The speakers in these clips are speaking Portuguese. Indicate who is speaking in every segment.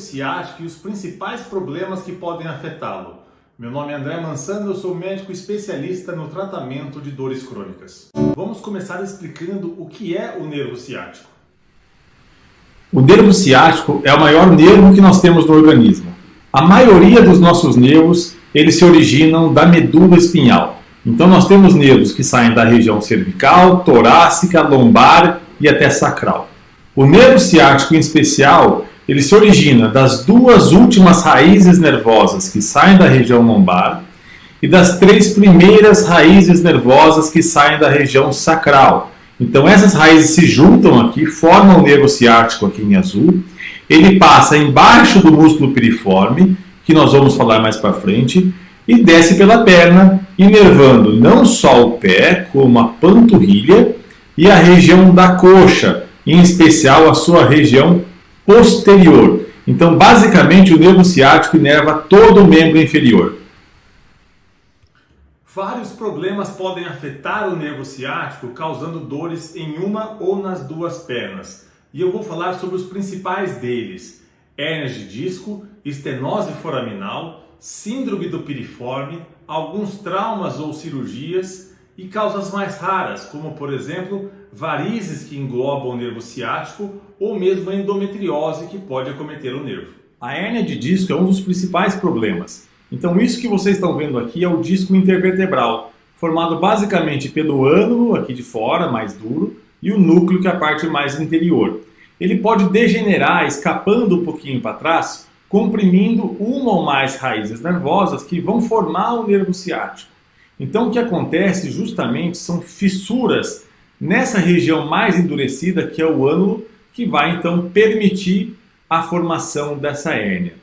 Speaker 1: ciático e os principais problemas que podem afetá-lo. Meu nome é André Mansano, eu sou médico especialista no tratamento de dores crônicas. Vamos começar explicando o que é o nervo ciático.
Speaker 2: O nervo ciático é o maior nervo que nós temos no organismo. A maioria dos nossos nervos, eles se originam da medula espinhal. Então nós temos nervos que saem da região cervical, torácica, lombar e até sacral. O nervo ciático em especial, ele se origina das duas últimas raízes nervosas que saem da região lombar e das três primeiras raízes nervosas que saem da região sacral. Então essas raízes se juntam aqui, formam o nervo ciático aqui em azul. Ele passa embaixo do músculo piriforme, que nós vamos falar mais para frente, e desce pela perna, inervando não só o pé, como a panturrilha e a região da coxa, em especial a sua região posterior. Então, basicamente, o nervo ciático inerva todo o membro inferior.
Speaker 1: Vários problemas podem afetar o nervo ciático, causando dores em uma ou nas duas pernas. E eu vou falar sobre os principais deles: hérnia de disco, estenose foraminal, síndrome do piriforme, alguns traumas ou cirurgias e causas mais raras, como por exemplo, varizes que englobam o nervo ciático ou mesmo endometriose que pode acometer o nervo.
Speaker 2: A hérnia de disco é um dos principais problemas. Então isso que vocês estão vendo aqui é o disco intervertebral, formado basicamente pelo ânulo aqui de fora, mais duro, e o núcleo, que é a parte mais interior. Ele pode degenerar, escapando um pouquinho para trás, comprimindo uma ou mais raízes nervosas que vão formar o nervo ciático. Então o que acontece justamente são fissuras nessa região mais endurecida, que é o ânulo, que vai então permitir a formação dessa hérnia.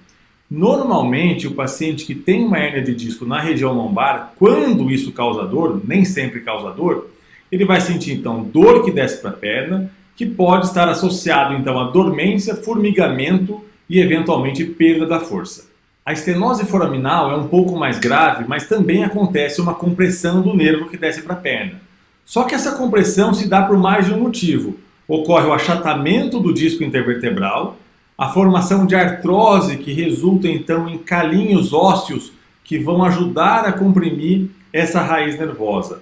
Speaker 2: Normalmente o paciente que tem uma hérnia de disco na região lombar, quando isso causa dor, nem sempre causa dor, ele vai sentir então dor que desce para a perna, que pode estar associado então a dormência, formigamento e eventualmente perda da força. A estenose foraminal é um pouco mais grave, mas também acontece uma compressão do nervo que desce para a perna. Só que essa compressão se dá por mais de um motivo. Ocorre o achatamento do disco intervertebral, a formação de artrose que resulta então em calinhos ósseos que vão ajudar a comprimir essa raiz nervosa.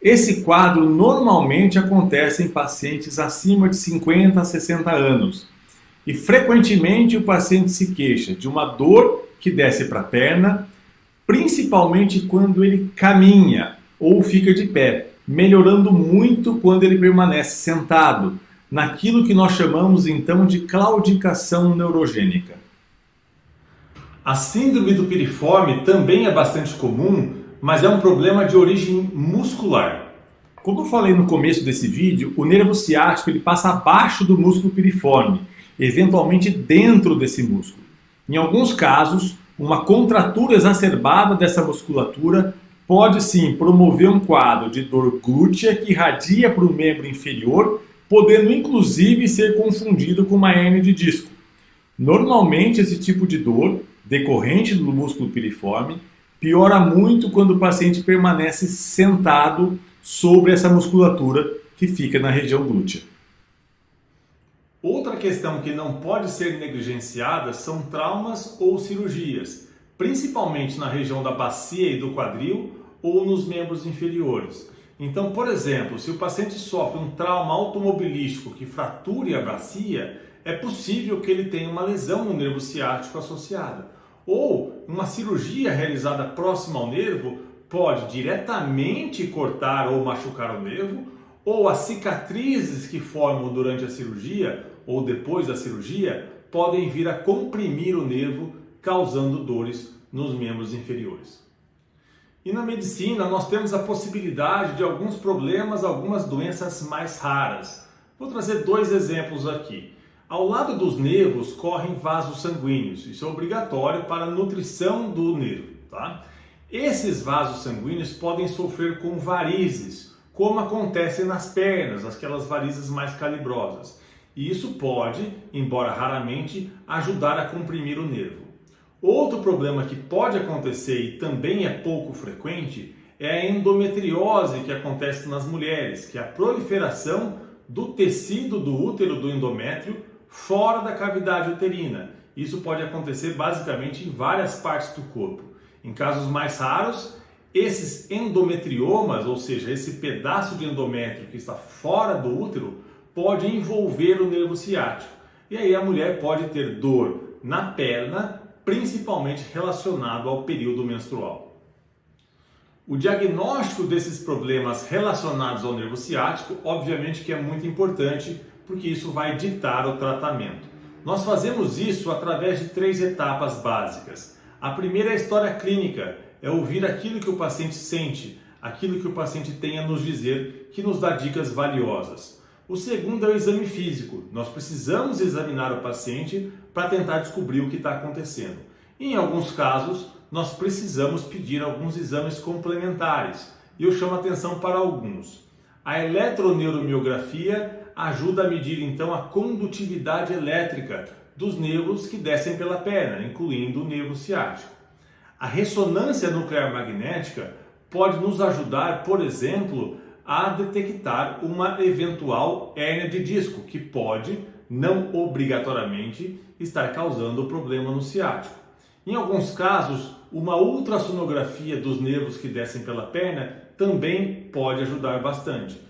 Speaker 2: Esse quadro normalmente acontece em pacientes acima de 50 a 60 anos. E frequentemente o paciente se queixa de uma dor que desce para a perna, principalmente quando ele caminha ou fica de pé, melhorando muito quando ele permanece sentado, naquilo que nós chamamos então de claudicação neurogênica.
Speaker 1: A síndrome do piriforme também é bastante comum, mas é um problema de origem muscular.
Speaker 2: Como eu falei no começo desse vídeo, o nervo ciático ele passa abaixo do músculo piriforme, eventualmente dentro desse músculo. Em alguns casos, uma contratura exacerbada dessa musculatura pode sim promover um quadro de dor glútea que irradia para o membro inferior, podendo inclusive ser confundido com uma hérnia de disco. Normalmente esse tipo de dor, decorrente do músculo piriforme, piora muito quando o paciente permanece sentado sobre essa musculatura que fica na região glútea.
Speaker 1: Outra questão que não pode ser negligenciada são traumas ou cirurgias, principalmente na região da bacia e do quadril ou nos membros inferiores. Então, por exemplo, se o paciente sofre um trauma automobilístico que frature a bacia, é possível que ele tenha uma lesão no nervo ciático associada. Ou uma cirurgia realizada próxima ao nervo pode diretamente cortar ou machucar o nervo, ou as cicatrizes que formam durante a cirurgia ou depois da cirurgia podem vir a comprimir o nervo, causando dores nos membros inferiores. E na medicina nós temos a possibilidade de alguns problemas, algumas doenças mais raras. Vou trazer dois exemplos aqui. Ao lado dos nervos correm vasos sanguíneos, isso é obrigatório para a nutrição do nervo, tá? Esses vasos sanguíneos podem sofrer com varizes, como acontece nas pernas, aquelas varizes mais calibrosas. E isso pode, embora raramente, ajudar a comprimir o nervo. Outro problema que pode acontecer e também é pouco frequente é a endometriose que acontece nas mulheres, que é a proliferação do tecido do útero do endométrio fora da cavidade uterina. Isso pode acontecer basicamente em várias partes do corpo. Em casos mais raros, esses endometriomas, ou seja, esse pedaço de endométrio que está fora do útero, pode envolver o nervo ciático. E aí a mulher pode ter dor na perna, principalmente relacionado ao período menstrual. O diagnóstico desses problemas relacionados ao nervo ciático, obviamente que é muito importante, porque isso vai ditar o tratamento. Nós fazemos isso através de 3 etapas básicas. A primeira é a história clínica, é ouvir aquilo que o paciente sente, aquilo que o paciente tem a nos dizer, que nos dá dicas valiosas. O segundo é o exame físico. Nós precisamos examinar o paciente para tentar descobrir o que está acontecendo. Em alguns casos, nós precisamos pedir alguns exames complementares. E eu chamo a atenção para alguns. A eletroneuromiografia ajuda a medir então a condutividade elétrica dos nervos que descem pela perna, incluindo o nervo ciático. A ressonância nuclear magnética pode nos ajudar, por exemplo, a detectar uma eventual hérnia de disco, que pode, não obrigatoriamente, estar causando problema no ciático. Em alguns casos, uma ultrassonografia dos nervos que descem pela perna também pode ajudar bastante.